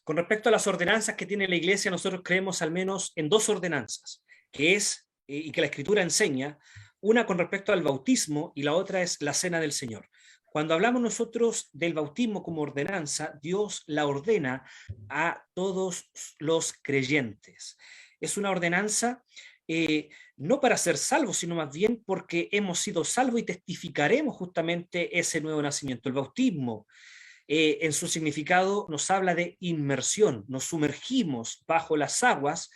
Con respecto a las ordenanzas que tiene la iglesia, nosotros creemos al menos en dos ordenanzas, que es, y que la Escritura enseña, una con respecto al bautismo y la otra es la cena del Señor. Cuando hablamos nosotros del bautismo como ordenanza, Dios la ordena a todos los creyentes. Es una ordenanza no para ser salvos, sino más bien porque hemos sido salvos y testificaremos justamente ese nuevo nacimiento. El bautismo, en su significado, nos habla de inmersión, nos sumergimos bajo las aguas,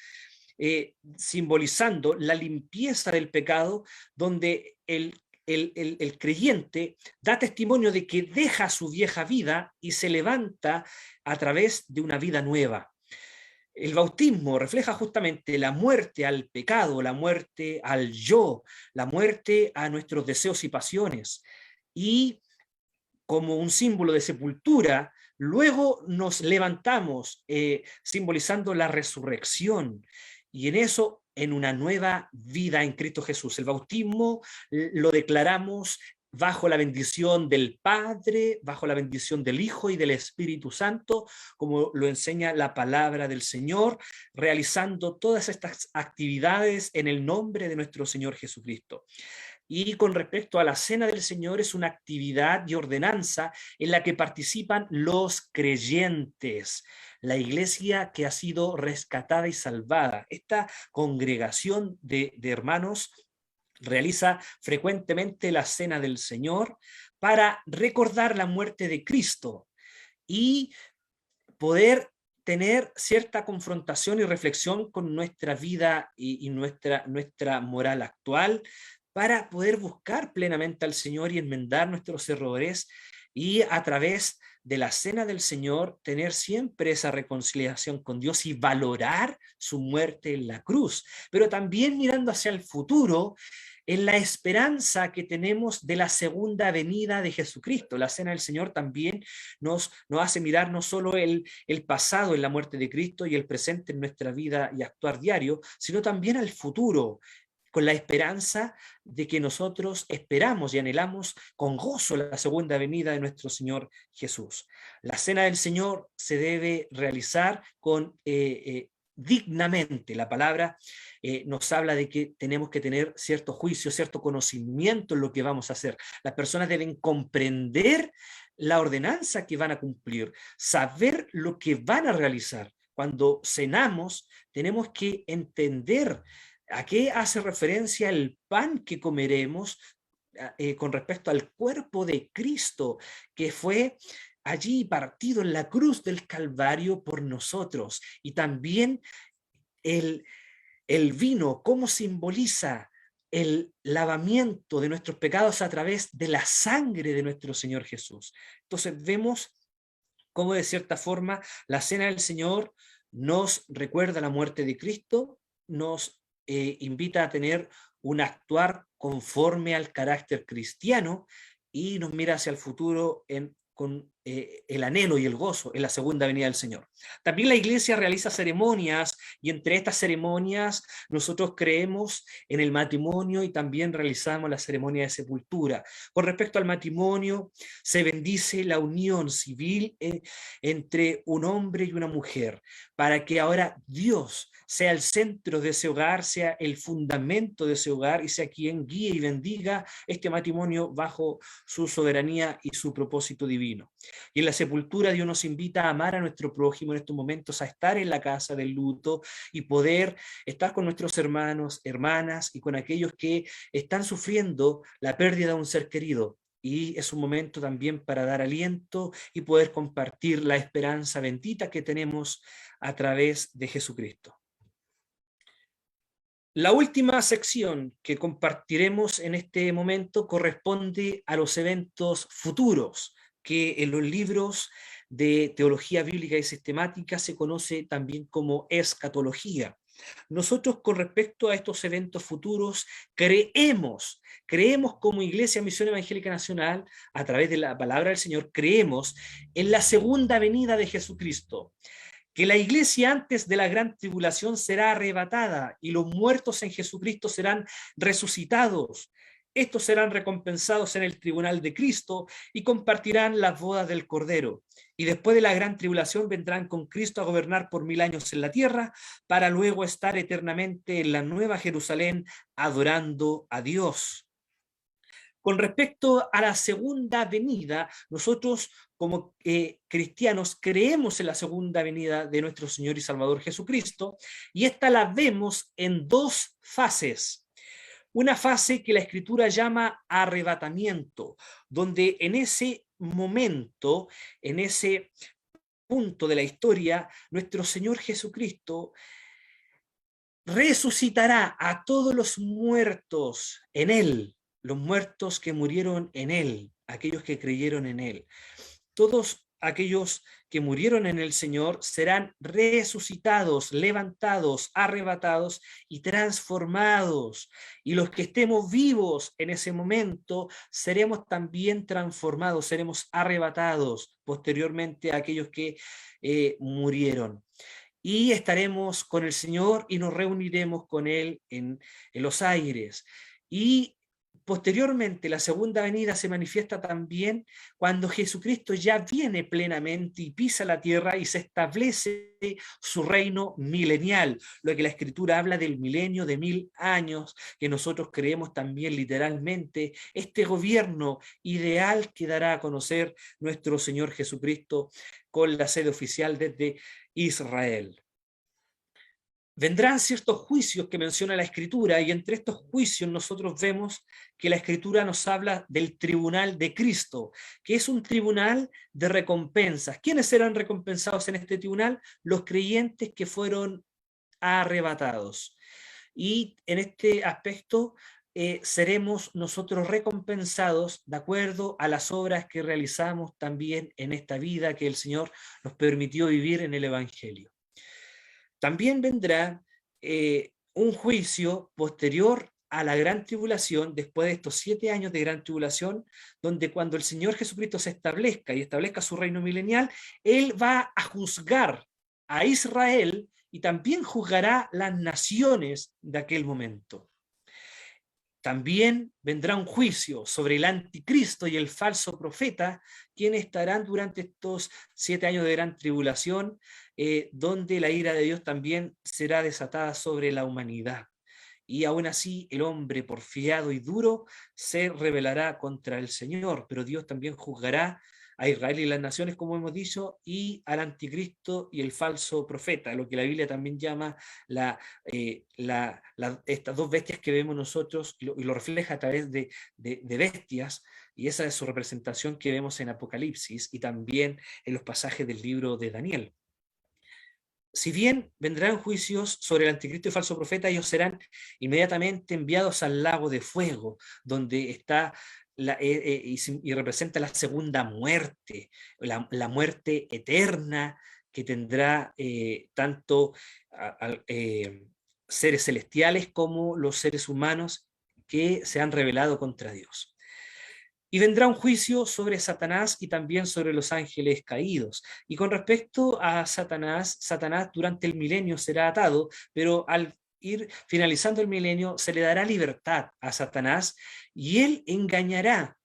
simbolizando la limpieza del pecado, donde el creyente da testimonio de que deja su vieja vida y se levanta a través de una vida nueva. El bautismo refleja justamente la muerte al pecado, la muerte al yo, la muerte a nuestros deseos y pasiones. Y como un símbolo de sepultura, luego nos levantamos, simbolizando la resurrección. Y en eso, en una nueva vida en Cristo Jesús. El bautismo lo declaramos bajo la bendición del Padre, bajo la bendición del Hijo y del Espíritu Santo, como lo enseña la palabra del Señor, realizando todas estas actividades en el nombre de nuestro Señor Jesucristo. Y con respecto a la cena del Señor, es una actividad y ordenanza en la que participan los creyentes, la iglesia que ha sido rescatada y salvada. Esta congregación de hermanos realiza frecuentemente la cena del Señor para recordar la muerte de Cristo y poder tener cierta confrontación y reflexión con nuestra vida y nuestra moral actual, para poder buscar plenamente al Señor y enmendar nuestros errores, y a través de la cena del Señor tener siempre esa reconciliación con Dios y valorar su muerte en la cruz, pero también mirando hacia el futuro, en la esperanza que tenemos de la segunda venida de Jesucristo. La cena del Señor también nos hace mirar no solo el pasado en la muerte de Cristo y el presente en nuestra vida y actuar diario, sino también al futuro, con la esperanza de que nosotros esperamos y anhelamos con gozo la segunda venida de nuestro Señor Jesús. La cena del Señor se debe realizar con dignamente. La palabra nos habla de que tenemos que tener cierto juicio, cierto conocimiento en lo que vamos a hacer. Las personas deben comprender la ordenanza que van a cumplir, saber lo que van a realizar. Cuando cenamos, tenemos que entender ¿a qué hace referencia el pan que comeremos con respecto al cuerpo de Cristo, que fue allí partido en la cruz del Calvario por nosotros? Y también el vino, cómo simboliza el lavamiento de nuestros pecados a través de la sangre de nuestro Señor Jesús. Entonces vemos cómo de cierta forma la cena del Señor nos recuerda la muerte de Cristo, nos invita a tener un actuar conforme al carácter cristiano y nos mira hacia el futuro con el anhelo y el gozo en la segunda venida del Señor. También la iglesia realiza ceremonias, y entre estas ceremonias nosotros creemos en el matrimonio y también realizamos la ceremonia de sepultura. Con respecto al matrimonio, se bendice la unión civil entre un hombre y una mujer, para que ahora Dios sea el centro de ese hogar, sea el fundamento de ese hogar y sea quien guíe y bendiga este matrimonio bajo su soberanía y su propósito divino. Y en la sepultura Dios nos invita a amar a nuestro prójimo en estos momentos, a estar en la casa del luto y poder estar con nuestros hermanos, hermanas y con aquellos que están sufriendo la pérdida de un ser querido. Y es un momento también para dar aliento y poder compartir la esperanza bendita que tenemos a través de Jesucristo. La última sección que compartiremos en este momento corresponde a los eventos futuros, que en los libros de teología bíblica y sistemática se conoce también como escatología. Nosotros, con respecto a estos eventos futuros, creemos como Iglesia Misión Evangélica Nacional, a través de la palabra del Señor, creemos en la segunda venida de Jesucristo, que la iglesia antes de la gran tribulación será arrebatada y los muertos en Jesucristo serán resucitados. Estos serán recompensados en el tribunal de Cristo y compartirán las bodas del Cordero. Y después de la gran tribulación vendrán con Cristo a gobernar por 1000 años en la tierra, para luego estar eternamente en la nueva Jerusalén adorando a Dios. Con respecto a la segunda venida, nosotros como cristianos creemos en la segunda venida de nuestro Señor y Salvador Jesucristo, y esta la vemos en dos fases. Una fase que la Escritura llama arrebatamiento, donde en ese momento, en ese punto de la historia, nuestro Señor Jesucristo resucitará a todos los muertos en Él, los muertos que murieron en Él, aquellos que creyeron en Él. Todos aquellos que murieron en el Señor serán resucitados, levantados, arrebatados y transformados. Y los que estemos vivos en ese momento seremos también transformados, seremos arrebatados posteriormente a aquellos que murieron. Y estaremos con el Señor y nos reuniremos con Él en los aires. Y posteriormente la segunda venida se manifiesta también cuando Jesucristo ya viene plenamente y pisa la tierra y se establece su reino milenial, lo que la Escritura habla del milenio de 1000 años, que nosotros creemos también literalmente, este gobierno ideal que dará a conocer nuestro Señor Jesucristo con la sede oficial desde Israel. Vendrán ciertos juicios que menciona la Escritura, y entre estos juicios nosotros vemos que la Escritura nos habla del tribunal de Cristo, que es un tribunal de recompensas. ¿Quiénes serán recompensados en este tribunal? Los creyentes que fueron arrebatados. Y en este aspecto seremos nosotros recompensados de acuerdo a las obras que realizamos también en esta vida que el Señor nos permitió vivir en el Evangelio. También vendrá un juicio posterior a la gran tribulación, después de estos 7 años de gran tribulación, donde cuando el Señor Jesucristo se establezca y establezca su reino milenial, Él va a juzgar a Israel y también juzgará las naciones de aquel momento. También vendrá un juicio sobre el anticristo y el falso profeta, quienes estarán durante estos 7 años de gran tribulación, donde la ira de Dios también será desatada sobre la humanidad. Y aún así el hombre porfiado y duro se rebelará contra el Señor, pero Dios también juzgará a Israel y las naciones, como hemos dicho, y al anticristo y el falso profeta, lo que la Biblia también llama estas dos bestias que vemos nosotros, y lo refleja a través de bestias, y esa es su representación que vemos en Apocalipsis y también en los pasajes del libro de Daniel. Si bien vendrán juicios sobre el anticristo y falso profeta, ellos serán inmediatamente enviados al lago de fuego, donde está y representa la segunda muerte, la muerte eterna que tendrá tanto seres celestiales como los seres humanos que se han rebelado contra Dios. Y vendrá un juicio sobre Satanás y también sobre los ángeles caídos. Y con respecto a Satanás, Satanás durante el milenio será atado, pero al ir finalizando el milenio se le dará libertad a Satanás y él engañará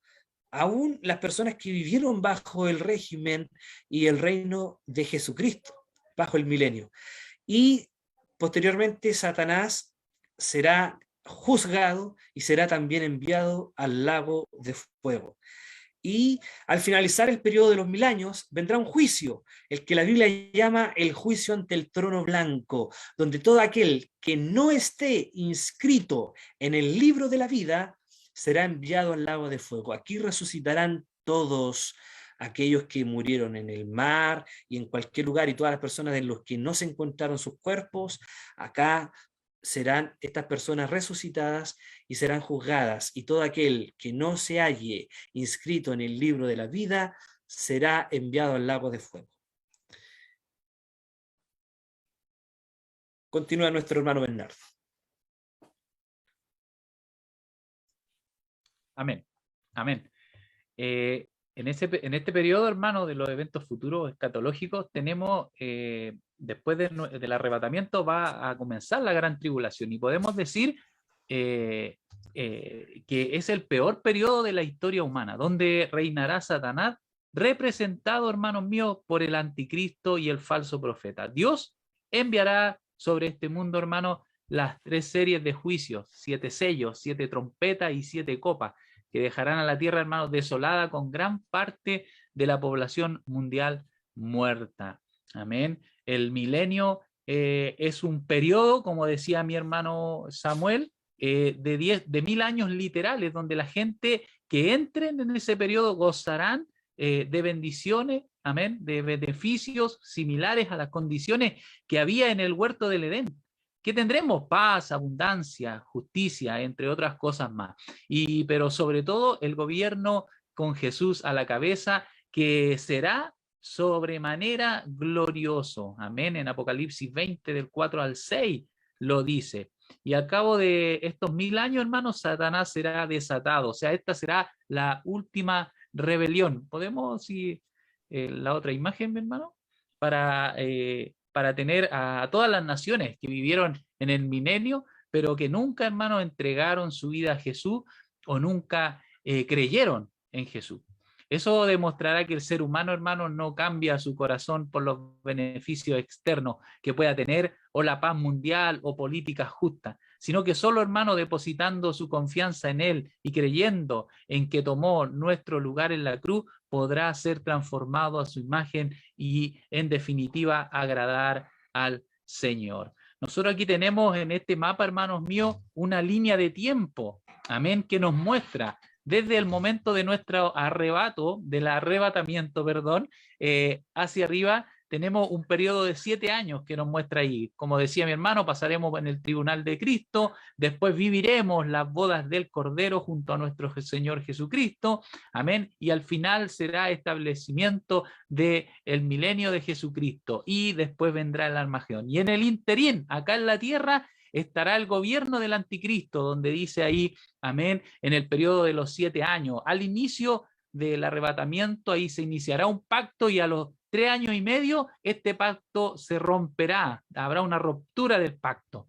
aún las personas que vivieron bajo el régimen y el reino de Jesucristo, bajo el milenio. Y posteriormente Satanás será juzgado y será también enviado al lago de fuego. Y al finalizar el periodo de los 1000 años, vendrá un juicio, el que la Biblia llama el juicio ante el trono blanco, donde todo aquel que no esté inscrito en el libro de la vida será enviado al lago de fuego. Aquí resucitarán todos aquellos que murieron en el mar y en cualquier lugar, y todas las personas de los que no se encontraron sus cuerpos, acá serán estas personas resucitadas y serán juzgadas, y todo aquel que no se halle inscrito en el libro de la vida será enviado al lago de fuego. Continúa nuestro hermano Bernardo. Amén. Amén. En este periodo, hermano, de los eventos futuros escatológicos, tenemos, después del arrebatamiento, va a comenzar la gran tribulación, y podemos decir que es el peor periodo de la historia humana, donde reinará Satanás, representado, hermanos míos, por el anticristo y el falso profeta. Dios enviará sobre este mundo, hermano, las 3 series de juicios, 7 sellos, 7 trompetas y 7 copas, que dejarán a la tierra, hermanos, desolada, con gran parte de la población mundial muerta. Amén. El milenio es un periodo, como decía mi hermano Samuel, de 1000 años literales, donde la gente que entren en ese periodo gozarán de bendiciones, amén, de beneficios similares a las condiciones que había en el huerto del Edén. ¿Qué tendremos? Paz, abundancia, justicia, entre otras cosas más. Pero sobre todo el gobierno con Jesús a la cabeza, que será sobremanera glorioso. Amén. En Apocalipsis 20, del 4 al 6, lo dice. Y al cabo de estos 1000 años, hermanos, Satanás será desatado. O sea, esta será la última rebelión. ¿Podemos, si la otra imagen, mi hermano? Para tener a todas las naciones que vivieron en el milenio, pero que nunca, hermano, entregaron su vida a Jesús, o nunca creyeron en Jesús. Eso demostrará que el ser humano, hermano, no cambia su corazón por los beneficios externos que pueda tener, o la paz mundial, o políticas justas, sino que solo, hermano, depositando su confianza en Él y creyendo en que tomó nuestro lugar en la cruz, podrá ser transformado a su imagen y, en definitiva, agradar al Señor. Nosotros aquí tenemos en este mapa, hermanos míos, una línea de tiempo, amén, que nos muestra desde el momento de nuestro arrebatamiento, perdón, hacia arriba. Tenemos un periodo de 7 años que nos muestra ahí. Como decía mi hermano, pasaremos en el tribunal de Cristo, después viviremos las bodas del Cordero junto a nuestro Señor Jesucristo, amén, y al final será establecimiento del milenio de Jesucristo, y después vendrá el Armagedón. Y en el interín, acá en la tierra, estará el gobierno del anticristo, donde dice ahí, amén, en el periodo de los 7 años. Al inicio del arrebatamiento, ahí se iniciará un pacto, y a los 3 años y medio este pacto se romperá, habrá una ruptura del pacto.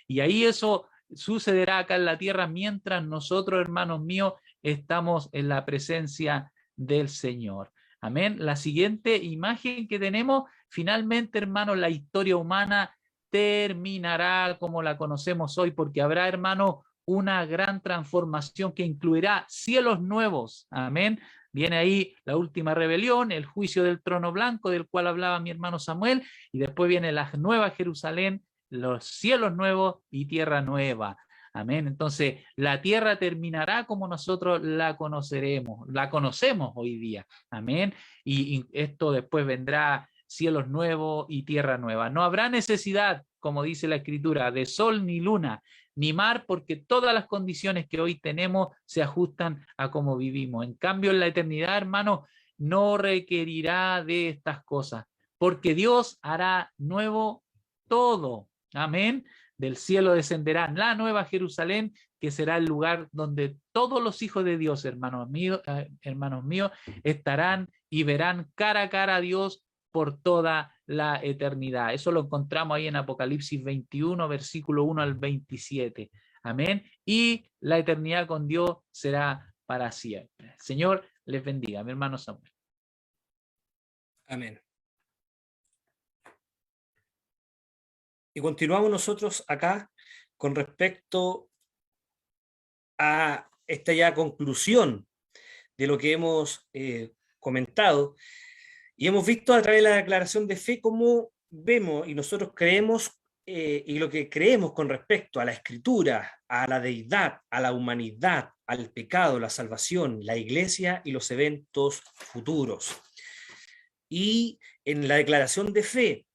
Y ahí eso sucederá acá en la tierra, mientras nosotros, hermanos míos, estamos en la presencia del Señor. Amén. La siguiente imagen que tenemos, finalmente, hermanos, la historia humana terminará como la conocemos hoy, porque habrá, hermano, una gran transformación que incluirá cielos nuevos. Amén. Viene ahí la última rebelión, el juicio del trono blanco, del cual hablaba mi hermano Samuel, y después viene la nueva Jerusalén, los cielos nuevos y tierra nueva. Amén. Entonces, la tierra terminará como nosotros la conocemos hoy día. Amén. Y esto después vendrá cielos nuevos y tierra nueva. No habrá necesidad, como dice la Escritura, de sol ni luna, ni mar, porque todas las condiciones que hoy tenemos se ajustan a cómo vivimos. En cambio, en la eternidad, hermano, no requerirá de estas cosas, porque Dios hará nuevo todo. Amén. Del cielo descenderá la nueva Jerusalén, que será el lugar donde todos los hijos de Dios, hermanos míos, estarán y verán cara a cara a Dios por toda la eternidad. Eso lo encontramos ahí en Apocalipsis 21, versículo 1 al 27. Amén. Y la eternidad con Dios será para siempre. Señor les bendiga. Mi hermano Samuel. Amén. Y continuamos nosotros acá con respecto a esta ya conclusión de lo que hemos comentado. Y hemos visto a través de la declaración de fe cómo vemos y nosotros creemos y lo que creemos con respecto a la Escritura, a la deidad, a la humanidad, al pecado, la salvación, la iglesia y los eventos futuros. Y en la declaración de fe,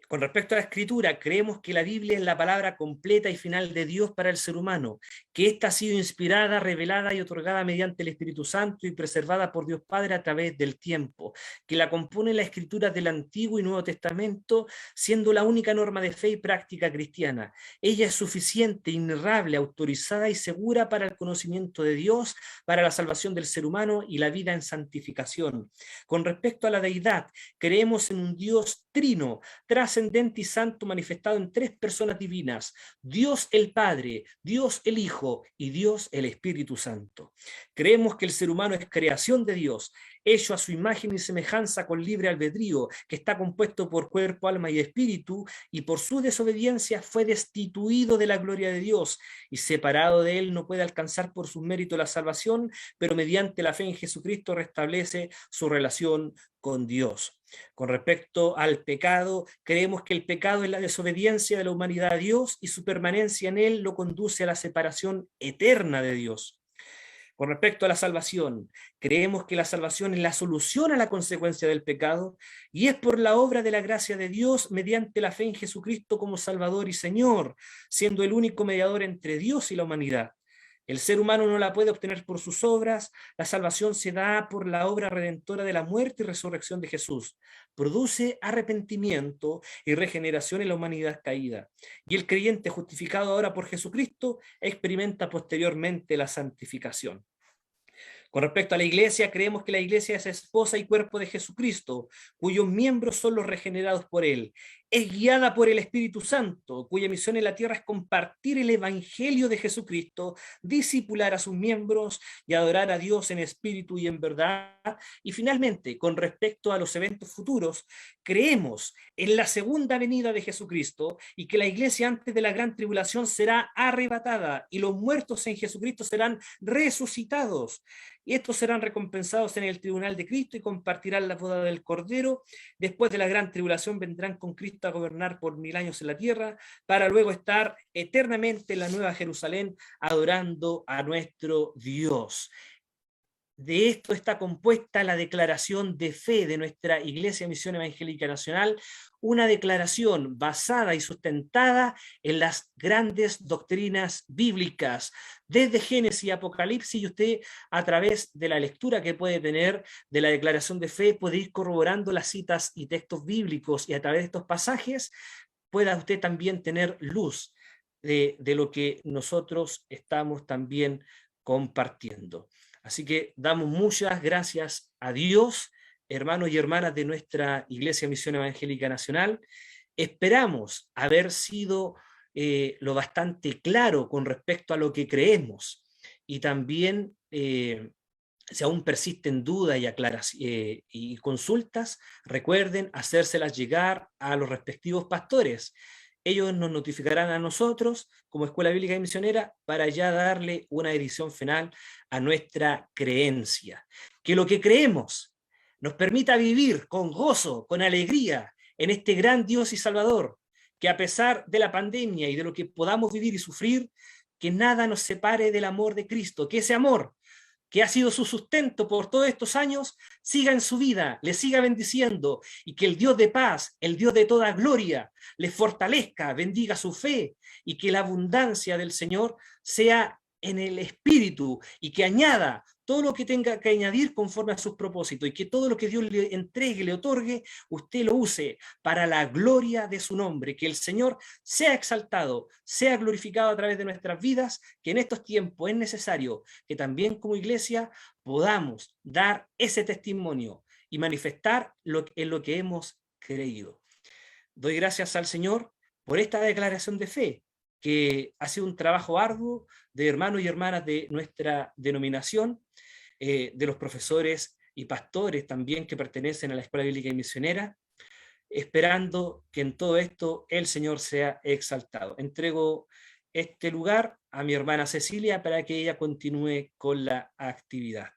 Con respecto a la escritura, creemos que la Biblia es la palabra completa y final de Dios para el ser humano, que ésta ha sido inspirada, revelada y otorgada mediante el Espíritu Santo y preservada por Dios Padre a través del tiempo, que la componen las escrituras del Antiguo y Nuevo Testamento, siendo la única norma de fe y práctica cristiana. Ella es suficiente, inerrable, autorizada y segura para el conocimiento de Dios, para la salvación del ser humano y la vida en santificación. Con respecto a la deidad, creemos en un Dios trino, trascendente y santo, manifestado en tres personas divinas: Dios el Padre, Dios el Hijo y Dios el Espíritu Santo. Creemos que el ser humano es creación de Dios, hecho a su imagen y semejanza con libre albedrío, que está compuesto por cuerpo, alma y espíritu, y por su desobediencia fue destituido de la gloria de Dios, y separado de él no puede alcanzar por sus méritos la salvación, pero mediante la fe en Jesucristo restablece su relación con Dios. Con respecto al pecado, creemos que el pecado es la desobediencia de la humanidad a Dios y su permanencia en él lo conduce a la separación eterna de Dios. Con respecto a la salvación, creemos que la salvación es la solución a la consecuencia del pecado y es por la obra de la gracia de Dios mediante la fe en Jesucristo como Salvador y Señor, siendo el único mediador entre Dios y la humanidad. El ser humano no la puede obtener por sus obras, la salvación se da por la obra redentora de la muerte y resurrección de Jesús. Produce arrepentimiento y regeneración en la humanidad caída. Y el creyente justificado ahora por Jesucristo experimenta posteriormente la santificación. Con respecto a la iglesia, creemos que la iglesia es esposa y cuerpo de Jesucristo, cuyos miembros son los regenerados por él. Es guiada por el Espíritu Santo, cuya misión en la tierra es compartir el evangelio de Jesucristo, discipular a sus miembros y adorar a Dios en espíritu y en verdad. Y finalmente, con respecto a los eventos futuros, creemos en la segunda venida de Jesucristo y que la iglesia antes de la gran tribulación será arrebatada y los muertos en Jesucristo serán resucitados. Y estos serán recompensados en el tribunal de Cristo y compartirán la boda del Cordero. Después de la gran tribulación vendrán con Cristo a gobernar por 1000 años en la tierra, para luego estar eternamente en la Nueva Jerusalén adorando a nuestro Dios. De esto está compuesta la declaración de fe de nuestra Iglesia Misión Evangélica Nacional, una declaración basada y sustentada en las grandes doctrinas bíblicas, desde Génesis y Apocalipsis, y usted a través de la lectura que puede tener de la declaración de fe puede ir corroborando las citas y textos bíblicos, y a través de estos pasajes pueda usted también tener luz de lo que nosotros estamos también compartiendo. Así que damos muchas gracias a Dios, hermanos y hermanas de nuestra Iglesia Misión Evangélica Nacional. Esperamos haber sido lo bastante claro con respecto a lo que creemos y también si aún persisten dudas y consultas, recuerden hacérselas llegar a los respectivos pastores. Ellos nos notificarán a nosotros como Escuela Bíblica y Misionera para ya darle una edición final a nuestra creencia. Que lo que creemos nos permita vivir con gozo, con alegría en este gran Dios y Salvador, que a pesar de la pandemia y de lo que podamos vivir y sufrir, que nada nos separe del amor de Cristo, que ese amor que ha sido su sustento por todos estos años, siga en su vida, le siga bendiciendo, y que el Dios de paz, el Dios de toda gloria, le fortalezca, bendiga su fe, y que la abundancia del Señor sea en el espíritu, y que añada todo lo que tenga que añadir conforme a sus propósitos, y que todo lo que Dios le entregue, le otorgue, usted lo use para la gloria de su nombre, que el Señor sea exaltado, sea glorificado a través de nuestras vidas, que en estos tiempos es necesario que también como iglesia podamos dar ese testimonio y manifestar en lo que hemos creído. Doy gracias al Señor por esta declaración de fe, que ha sido un trabajo arduo de hermanos y hermanas de nuestra denominación, de los profesores y pastores también que pertenecen a la Escuela Bíblica y Misionera, esperando que en todo esto el Señor sea exaltado. Entrego este lugar a mi hermana Cecilia para que ella continúe con la actividad.